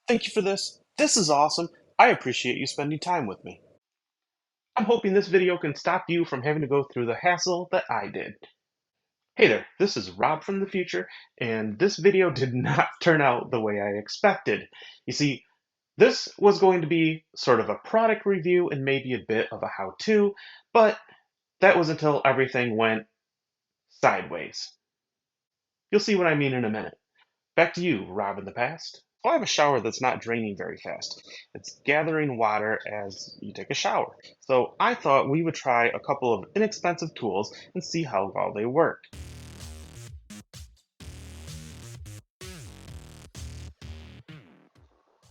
Thank you for this. This is awesome. I appreciate you spending time with me. I'm hoping this video can stop you from having to go through the hassle that I did. Hey there, this is Rob from the future, and this video did not turn out the way I expected. You see, this was going to be sort of a product review and maybe a bit of a how-to, but that was until everything went sideways. You'll see what I mean in a minute. Back to you, Rob in the past. I have a shower that's not draining very fast. It's gathering water as you take a shower. So I thought we would try a couple of inexpensive tools and see how well they work.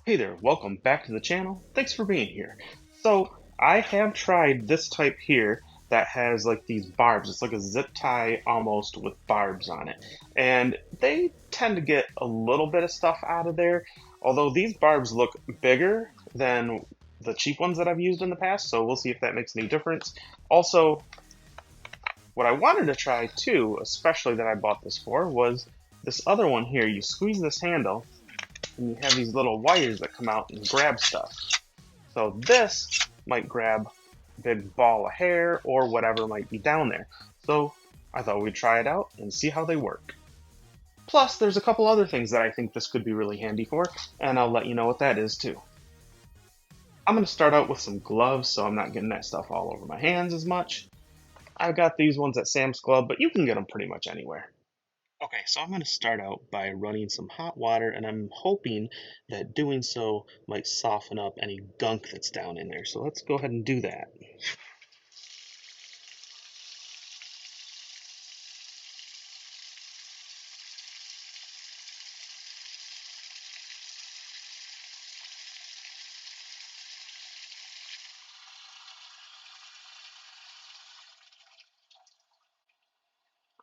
Hey there, welcome back to the channel. Thanks for being here. So I have tried this type here that has like these barbs. It's like a zip tie almost with barbs on it. And they tend to get a little bit of stuff out of there. Although these barbs look bigger than the cheap ones that I've used in the past, so we'll see if that makes any difference. Also, what I wanted to try too, especially that I bought this for, was this other one here. You squeeze this handle and you have these little wires that come out and grab stuff. So this might grab a big ball of hair or whatever might be down there. So I thought we'd try it out and see how they work. Plus, there's a couple other things that I think this could be really handy for, and I'll let you know what that is too. I'm going to start out with some gloves so I'm not getting that stuff all over my hands as much. I've got these ones at Sam's Club, but you can get them pretty much anywhere. Okay, so I'm going to start out by running some hot water, and I'm hoping that doing so might soften up any gunk that's down in there. So let's go ahead and do that.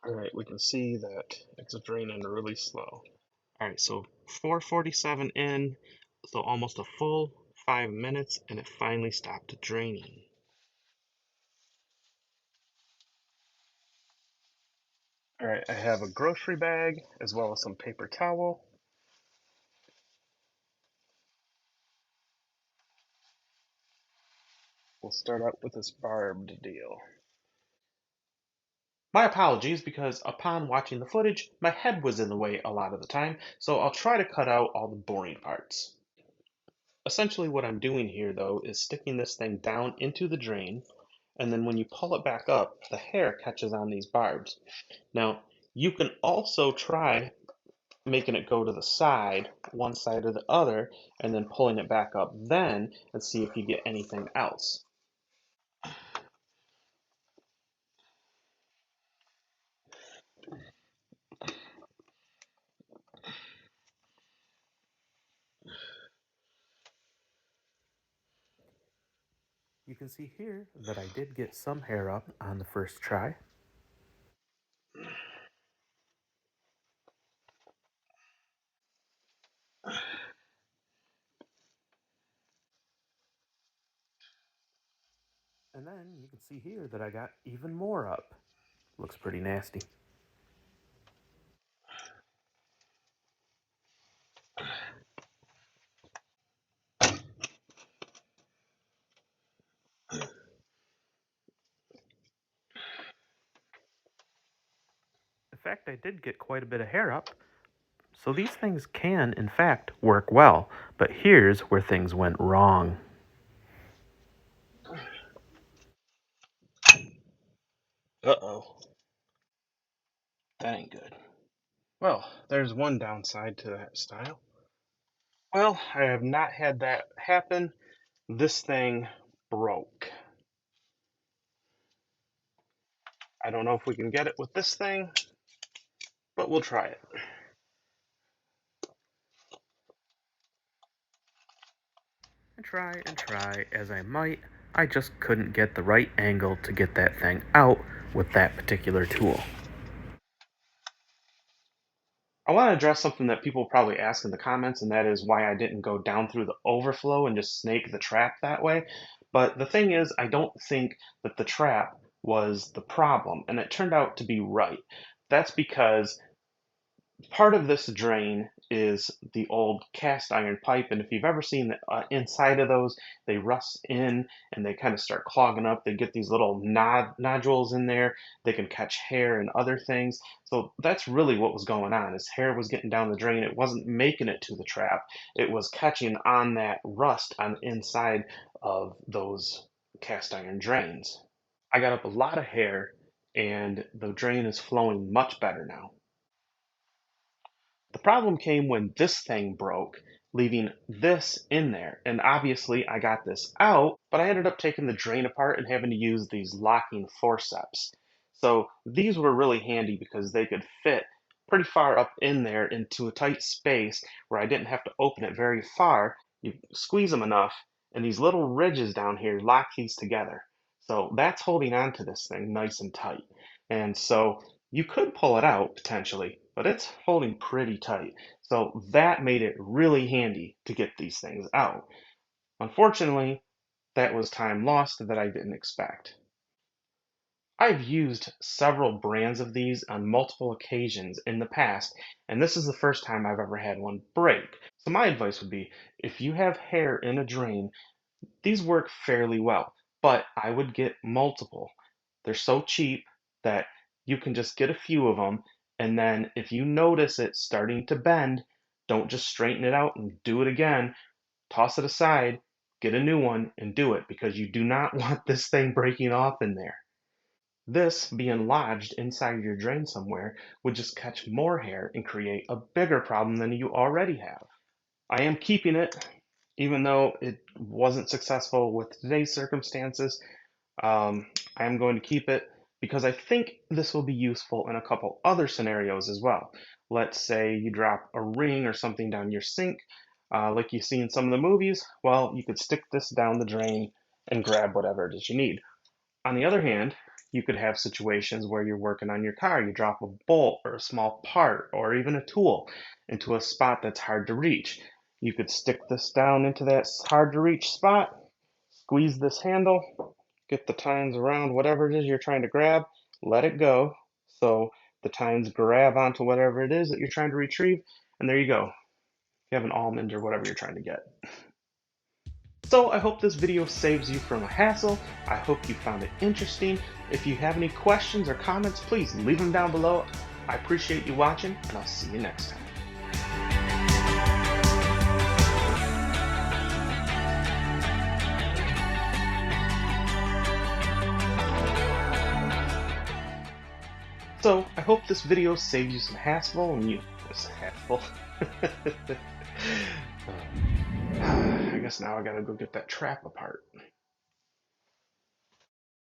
Alright, we can see that it's draining really slow. Alright, so 4:47 in, so almost a full 5 minutes, and it finally stopped draining. Alright, I have a grocery bag as well as some paper towel. We'll start out with this barbed deal. My apologies because upon watching the footage, my head was in the way a lot of the time, so I'll try to cut out all the boring parts. Essentially what I'm doing here though is sticking this thing down into the drain, and then when you pull it back up, the hair catches on these barbs. Now, you can also try making it go to the side, one side or the other, and then pulling it back up then and see if you get anything else. You can see here that I did get some hair up on the first try. And then you can see here that I got even more up. Looks pretty nasty. In fact, I did get quite a bit of hair up. So these things can, in fact, work well. But here's where things went wrong. Uh-oh. That ain't good. Well, there's one downside to that style. Well, I have not had that happen. This thing broke. I don't know if we can get it with this thing, but we'll try it. And try as I might, I just couldn't get the right angle to get that thing out with that particular tool. I want to address something that people probably ask in the comments, and that is why I didn't go down through the overflow and just snake the trap that way. But the thing is, I don't think that the trap was the problem, and it turned out to be right. That's because part of this drain is the old cast iron pipe. And if you've ever seen the inside of those, they rust in and they kind of start clogging up. They get these little nodules in there. They can catch hair and other things. So that's really what was going on. His hair was getting down the drain. It wasn't making it to the trap. It was catching on that rust on the inside of those cast iron drains. I got up a lot of hair and the drain is flowing much better now. The problem came when this thing broke, leaving this in there. And obviously I got this out, but I ended up taking the drain apart and having to use these locking forceps. So these were really handy because they could fit pretty far up in there into a tight space where I didn't have to open it very far. You squeeze them enough, and these little ridges down here lock these together. So that's holding on to this thing nice and tight. And so you could pull it out potentially, but it's holding pretty tight. So that made it really handy to get these things out. Unfortunately, that was time lost that I didn't expect. I've used several brands of these on multiple occasions in the past, and this is the first time I've ever had one break. So my advice would be, if you have hair in a drain, these work fairly well, but I would get multiple. They're so cheap that you can just get a few of them, and then if you notice it starting to bend, don't just straighten it out and do it again. Toss it aside, get a new one, and do it because you do not want this thing breaking off in there. This being lodged inside your drain somewhere would just catch more hair and create a bigger problem than you already have. I am keeping it, even though it wasn't successful with today's circumstances. I am going to keep it because I think this will be useful in a couple other scenarios as well. Let's say you drop a ring or something down your sink, like you see in some of the movies. Well, you could stick this down the drain and grab whatever it is you need. On the other hand, you could have situations where you're working on your car, you drop a bolt or a small part or even a tool into a spot that's hard to reach. You could stick this down into that hard to reach spot, squeeze this handle, get the tines around whatever it is you're trying to grab, let it go so the tines grab onto whatever it is that you're trying to retrieve, and there you go. You have an almond or whatever you're trying to get. So I hope this video saves you from a hassle. I hope you found it interesting. If you have any questions or comments, please leave them down below. I appreciate you watching, and I'll see you next time. So I hope this video saved you some hassle and hassle. I guess now I gotta go get that trap apart.